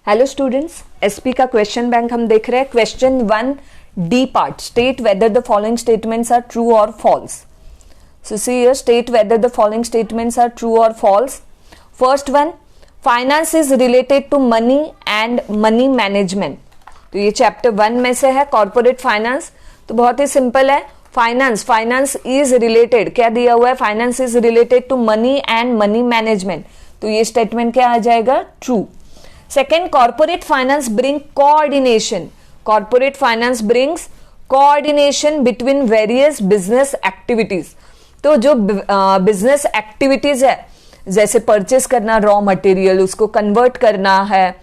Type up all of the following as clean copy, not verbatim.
Hello students, SP का question bank हम देख रहे हैं। Question 1D part, state whether the following statements are true or false. So see here, state whether the following statements are true or false. First one, finance is related to money and money management. तो ये chapter 1 में से है, corporate finance. तो बहुत ही simple है, finance is related, क्या दिया हुआ है, finance is related to money and money management. तो ये स्टेटमेंट क्या आ जाएगा, true. Second, corporate finance bring coordination. Corporate finance brings coordination between various business activities. तो जो बिजनेस एक्टिविटीज है, जैसे परचेस करना रॉ मटेरियल, उसको कन्वर्ट करना है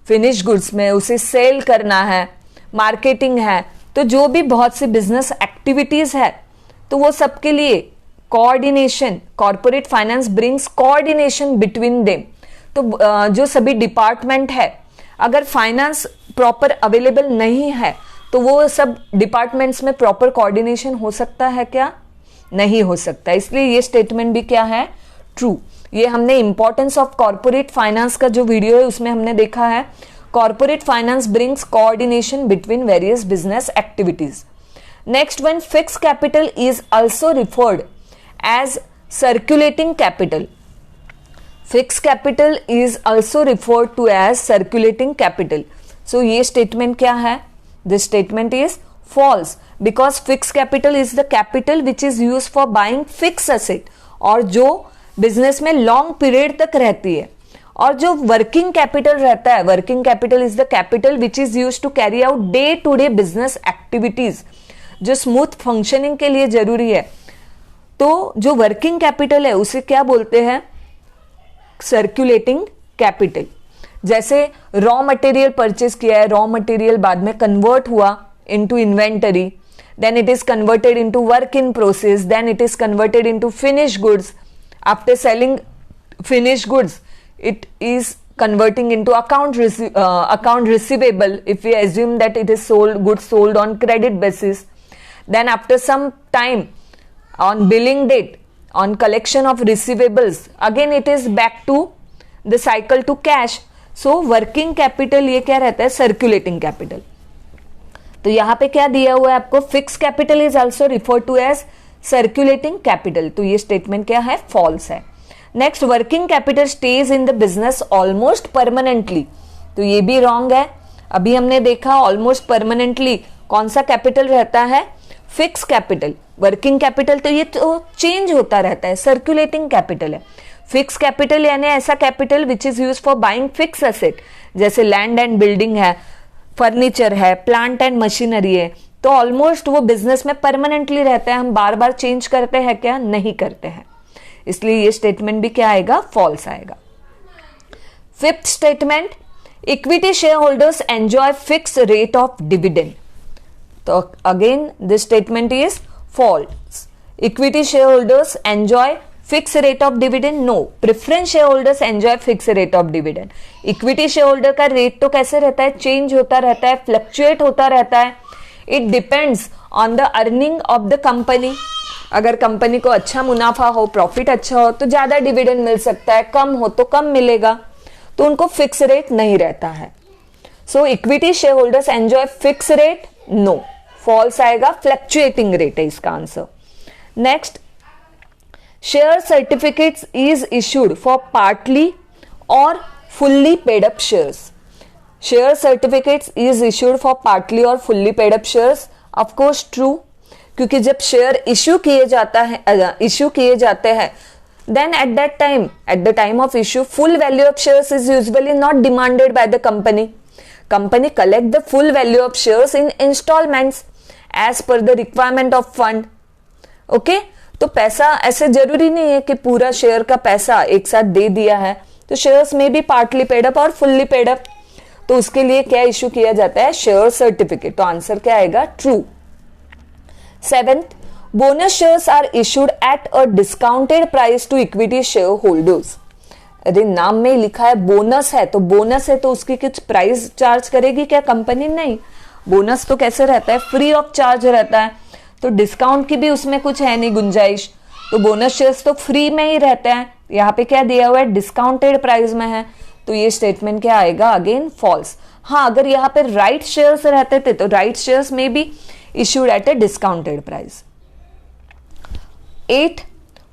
फिनिश गुड्स में, उसे सेल करना है, मार्केटिंग है, तो जो भी बहुत सी बिजनेस एक्टिविटीज है, तो वो सबके लिए coordination, corporate finance brings coordination between them. तो जो सभी डिपार्टमेंट है, अगर फाइनेंस प्रॉपर अवेलेबल नहीं है तो वो सब डिपार्टमेंट्स में प्रॉपर कोऑर्डिनेशन हो सकता है क्या, नहीं हो सकता। इसलिए ये स्टेटमेंट भी क्या है, ट्रू। ये हमने इंपॉर्टेंस ऑफ कॉर्पोरेट फाइनेंस का जो वीडियो है उसमें हमने देखा है, corporate finance brings coordination between various business activities. Next one, fix capital is also referred as circulating capital. Fix capital is also referred to as circulating capital. So ये statement क्या है, this statement is false, because fix capital is the capital which is use for buying fix asset, और जो business में long period तक रहती है। और जो वर्किंग कैपिटल रहता है, working capital is the capital which is use to carry out day to day business activities, जो स्मूथ फंक्शनिंग के लिए जरूरी है। तो जो वर्किंग कैपिटल है उसे क्या बोलते हैं, सर्कुलेटिंग कैपिटल। जैसे रॉ मटेरियल परचेस किया है, रॉ मटेरियल बाद में कन्वर्ट हुआ into inventory, then it is converted into work in process, then it is converted into finish goods. After selling finish goods, it is converting into account receivable if we assume that it is goods sold on credit basis. Then after some time, on billing date, on collection of receivables, again it is back to the cycle to cash. So working capital ये क्या रहता है, circulating capital. तो यहाँ पे क्या दिया हुआ है आपको, fixed capital is also referred to as circulating capital. तो ये statement क्या है, false है। Next, working capital stage in the business almost permanently. तो ये भी रॉन्ग है। अभी हमने देखा ऑलमोस्ट परमानेंटली कौन सा कैपिटल रहता है, फिक्स कैपिटल। वर्किंग कैपिटल तो ये तो चेंज होता रहता है, सर्कुलेटिंग कैपिटल है। फिक्स कैपिटल यानी ऐसा capital which is use for buying fix asset, जैसे लैंड एंड बिल्डिंग है, फर्नीचर है, प्लांट एंड मशीनरी है। तो ऑलमोस्ट वो बिजनेस में परमानेंटली रहता है, हम बार बार चेंज करते हैं क्या, नहीं करते हैं। इसलिए ये स्टेटमेंट भी क्या आएगा, फॉल्स आएगा। Fifth statement, equity share holders enjoy fix rate of dividend. तो again this statement is false. Equity share holders enjoy fix rate of dividend, no. Preference share holders enjoy fix rate of dividend. Equity share holder का rate तो कैसे रहता है, change होता रहता है, fluctuate होता रहता है। It depends on the earning of the company. अगर कंपनी को अच्छा मुनाफा हो, प्रॉफिट अच्छा हो, तो ज्यादा डिविडेंड मिल सकता है, कम हो तो कम मिलेगा। तो उनको फिक्स रेट नहीं रहता है। So equity share holders enjoy fix rate, no, false आएगा। फ्लक्चुएटिंग रेट है इसका answer. Next, share certificates is issued for partly or fully paid up shares. Share certificates is issued for partly or fully paid up shares, of course true, क्योंकि जब share issue किए जाते हैं then at the time of issue full value of shares is usually not demanded by the company collect the full value of shares in installments as per the requirement of fund. Okay, तो पैसा ऐसे जरूरी नहीं है कि पूरा share का पैसा एक साथ दे दिया है, तो शेयर्स में भी पार्टली पेड अप और फुल्ली पेड अप। तो उसके लिए क्या इश्यू किया जाता है, शेयर सर्टिफिकेट। तो आंसर क्या आएगा, true. Seventh, bonus shares are issued at a discounted price to equity shareholders. अरे नाम में लिखा है बोनस है, तो बोनस है तो उसकी कुछ प्राइस चार्ज करेगी क्या कंपनी, नहीं। बोनस तो कैसे रहता है, फ्री ऑफ चार्ज रहता है। तो डिस्काउंट की भी उसमें कुछ है नहीं गुंजाइश, तो बोनस शेयर्स तो फ्री में ही रहते हैं। यहाँ पे क्या दिया हुआ है, डिस्काउंटेड प्राइस में है, तो ये स्टेटमेंट क्या आएगा, अगेन फॉल्स। हाँ, अगर यहाँ पे राइट शेयर्स रहते थे तो राइट शेयर्स में भी issued at A discounted price. 8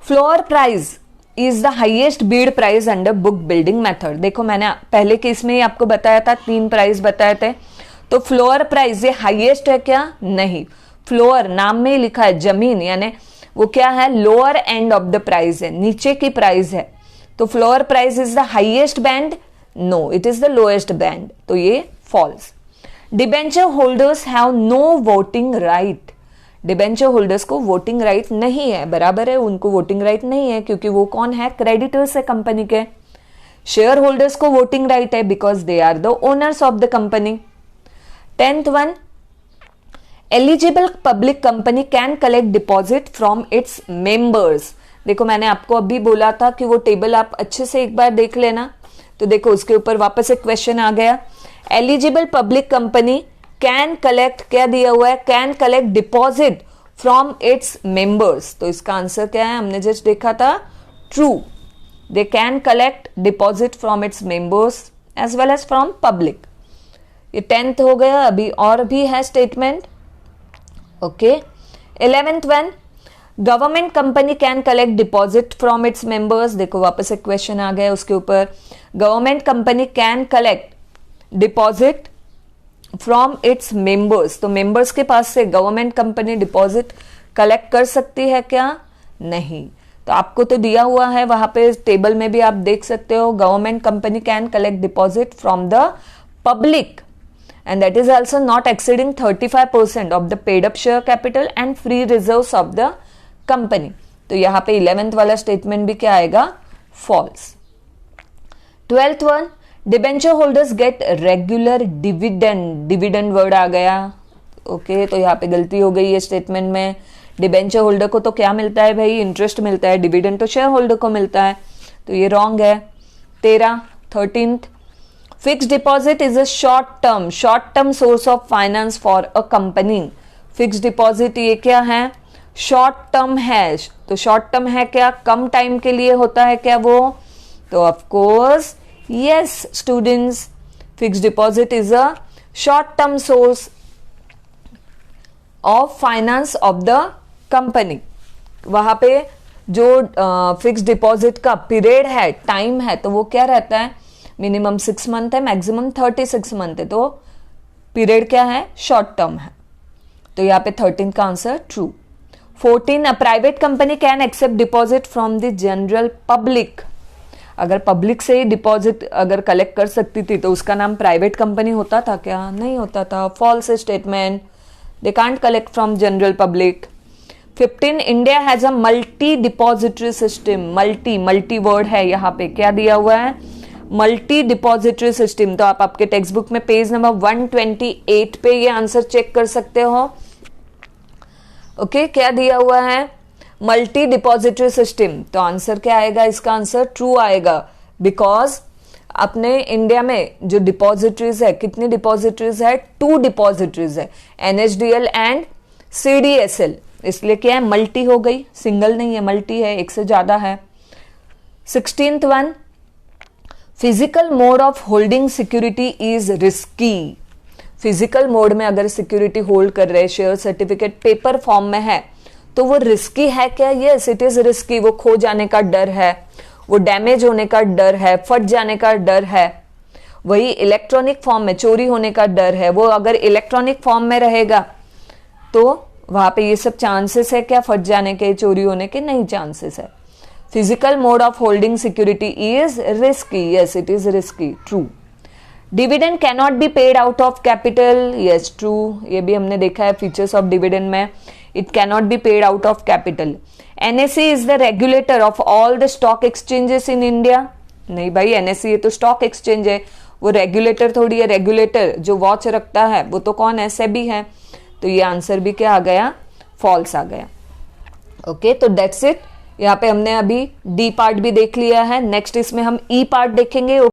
floor price is the highest Beed price under book building method. देखो मैंने पहले केस में ही आपको बताया था, 3 प्राइस बताए थे। तो फ्लोर प्राइस ये हाईएस्ट है क्या, नहीं। फ्लोर नाम में ही लिखा है जमीन, यानी वो क्या है, lower end of the price है, नीचे की प्राइस है। तो floor price is the highest band, no it is the lowest band, तो ये falls. Debenture holders have no voting right. Debenture holders को वोटिंग राइट नहीं है, बराबर है, उनको वोटिंग राइट नहीं है क्योंकि वो कौन है, क्रेडिटर्स है कंपनी के। शेयर होल्डर्स को वोटिंग राइट है because they are the owners of the company. 10th one, eligible public company can collect deposit from its members. देखो मैंने आपको अभी बोला था कि वो टेबल आप अच्छे से एक बार देख लेना, तो देखो उसके ऊपर वापस एक क्वेश्चन आ गया। Eligible public company can collect, क्या दिया हुआ है, can collect deposit from its members. तो इसका आंसर क्या है, हमने जस्ट देखा था, true. They can collect deposit from its members as well as from public. ये 10th हो गया, अभी और भी है statement. Okay 11th one, government company can collect deposit from its members. देखो वापस एक क्वेश्चन आ गया उसके ऊपर, government company can collect deposit from its members. तो मेंबर्स के पास से गवर्नमेंट कंपनी डिपॉजिट कलेक्ट कर सकती है क्या, नहीं। तो आपको तो दिया हुआ है वहां पे टेबल में भी आप देख सकते हो, government company can collect deposit from the public and that is also not exceeding 35% of the paid up share capital and free reserves of the company। तो यहाँ पे 11th वाला स्टेटमेंट भी क्या आएगा, false। 12th one, debenture holders get regular dividend. Dividend word आ गया, okay तो यहाँ पे गलती हो गई है स्टेटमेंट में। डिबेंचर होल्डर को तो क्या मिलता है भाई, इंटरेस्ट मिलता है, डिविडेंड तो शेयर होल्डर को मिलता है, तो ये रॉन्ग है। 13th, fixed deposit is a short term source of finance for a company. Fixed deposit ये क्या है, शॉर्ट टर्म है। तो शॉर्ट टर्म है क्या, कम टाइम के लिए होता है क्या वो, तो of course yes students, fixed deposit is a short term source of finance of the company. वहां पे जो फिक्स्ड डिपॉजिट का पीरियड है, टाइम है, तो वो क्या रहता है, मिनिमम 6 मंथ है, मैक्सिमम 36 मंथ है, तो पीरियड क्या है, शॉर्ट टर्म है। तो यहाँ पे 13 का answer true. 14, a private company can accept deposit from the general public. अगर पब्लिक से ही डिपॉजिट अगर कलेक्ट कर सकती थी तो उसका नाम प्राइवेट कंपनी होता था क्या, नहीं होता था, false statement. They can't collect from general public. 15, India has a multi depository system. Multi word है यहाँ पे, क्या दिया हुआ है, मल्टी डिपॉजिटरी सिस्टम। तो आप आपके टेक्स्ट बुक में पेज नंबर 128 पे ये आंसर चेक कर सकते हो। ओके क्या दिया हुआ है, मल्टी डिपॉजिटरी सिस्टम। तो आंसर क्या आएगा, इसका आंसर ट्रू आएगा, बिकॉज अपने इंडिया में जो डिपॉजिटरीज है, कितनी डिपॉजिटरीज है, 2 डिपॉजिटरीज है, NSDL एंड CDSL, इसलिए क्या है, मल्टी हो गई, सिंगल नहीं है, मल्टी है, एक से ज्यादा है। 16th one, physical mode of holding security is risky. Physical mode में अगर सिक्योरिटी होल्ड कर रहे, शेयर सर्टिफिकेट पेपर फॉर्म में है, तो वो रिस्की है क्या, यस इट इज रिस्की। वो खो जाने का डर है, वो डैमेज होने का डर है, फट जाने का डर है। वही इलेक्ट्रॉनिक फॉर्म में चोरी होने का डर है, वो अगर इलेक्ट्रॉनिक फॉर्म में रहेगा तो वहां पे ये सब चांसेस है क्या, फट जाने के, चोरी होने के, नहीं चांसेस है। Physical mode of holding security is risky, yes it is risky, true. Dividend cannot be paid out of capital, yes true, ये भी हमने देखा है फीचर्स ऑफ डिविडेंड में, it cannot be paid out of capital. NSE is the regulator of all the stock exchanges in India. नहीं भाई, NSE ये तो स्टॉक एक्सचेंज है, वो रेगुलेटर थोड़ी है। रेगुलेटर जो वॉच रखता है वो तो कौन है, सेबी है। तो ये आंसर भी क्या आ गया, फॉल्स आ गया। ओके तो दैट्स इट। यहाँ पे हमने अभी डी पार्ट भी देख लिया है, नेक्स्ट इसमें हम ई पार्ट देखेंगे।